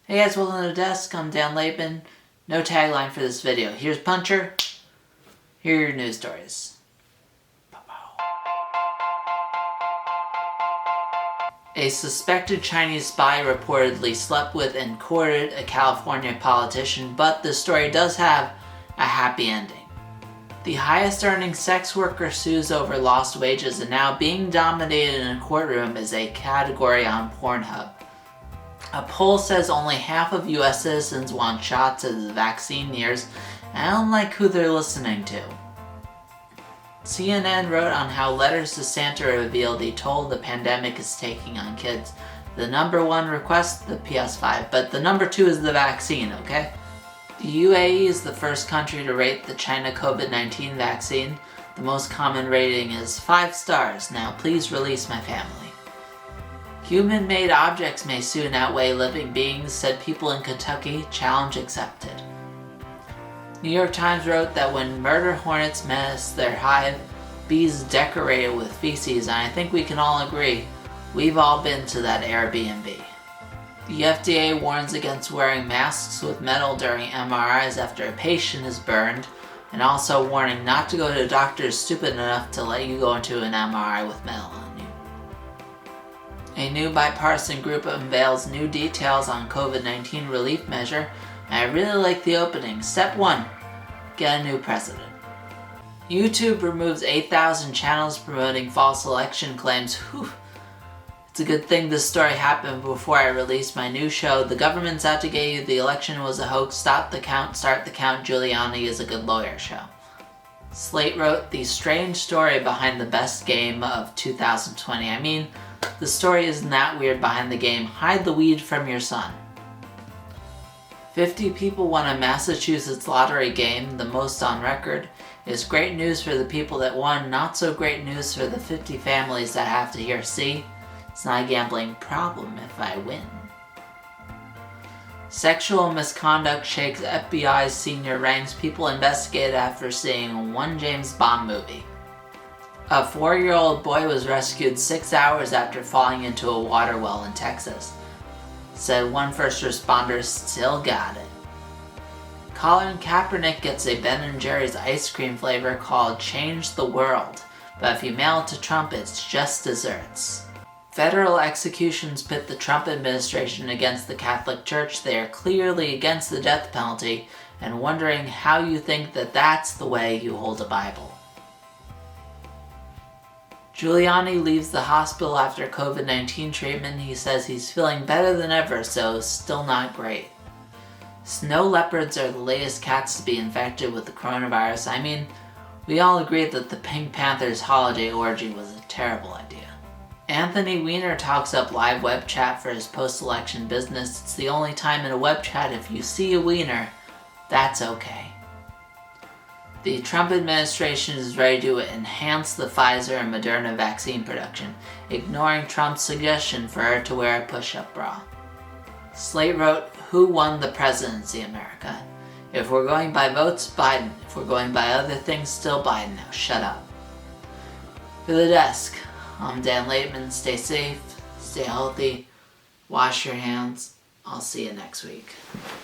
Hey guys, welcome to the desk. I'm Dan Laitman. No tagline for this video. Here's Puncher. Here are your news stories. A suspected Chinese spy reportedly slept with and courted a California politician, but the story does have a happy ending. The highest earning sex worker sues over lost wages, and now being dominated in a courtroom is a category on Pornhub. A poll says only half of US citizens want shots as the vaccine nears, and I don't like who they're listening to. CNN wrote on how letters to Santa revealed he told the pandemic is taking on kids. The number one request, the PS5, but the number two is the vaccine, okay? The UAE is the first country to rate the China COVID-19 vaccine. The most common rating is 5 stars. Now please release my family. Human-made objects may soon outweigh living beings, said people in Kentucky. Challenge accepted. New York Times wrote that when murder hornets menace their hive, bees decorate it with feces, and I think we can all agree, we've all been to that Airbnb. The FDA warns against wearing masks with metal during MRIs after a patient is burned, and also warning not to go to doctors stupid enough to let you go into an MRI with metal on you. A new bipartisan group unveils new details on COVID-19 relief measure, and I really like the opening. Step 1. Get a new president. YouTube removes 8,000 channels promoting false election claims. Whew. It's a good thing this story happened before I released my new show, The Government's Out to Get You, The Election Was a Hoax, Stop the Count, Start the Count, Giuliani is a Good Lawyer show. Slate wrote, the strange story behind the best game of 2020. I mean, the story isn't that weird behind the game. Hide the weed from your son. 50 people won a Massachusetts lottery game, the most on record. It's great news for the people that won, not so great news for the 50 families that have to hear, see, it's not a gambling problem if I win. Sexual misconduct shakes FBI's senior ranks, people investigated after seeing one James Bond movie. A 4-year-old boy was rescued 6 hours after falling into a water well in Texas. Said one first responder still got it. Colin Kaepernick gets a Ben & Jerry's ice cream flavor called Change the World, but if you mail it to Trump, it's just desserts. Federal executions pit the Trump administration against the Catholic Church. They are clearly against the death penalty and wondering how you think that that's the way you hold a Bible. Giuliani leaves the hospital after COVID-19 treatment. He says he's feeling better than ever, so still not great. Snow leopards are the latest cats to be infected with the coronavirus. I mean, we all agree that the Pink Panthers holiday orgy was a terrible idea. Anthony Weiner talks up live web chat for his post-election business. It's the only time in a web chat if you see a wiener, that's okay. The Trump administration is ready to enhance the Pfizer and Moderna vaccine production, ignoring Trump's suggestion for her to wear a push-up bra. Slate wrote, who won the presidency, America? If we're going by votes, Biden. If we're going by other things, still Biden. Now shut up. For the desk, I'm Dan Laitman. Stay safe, stay healthy, wash your hands. I'll see you next week.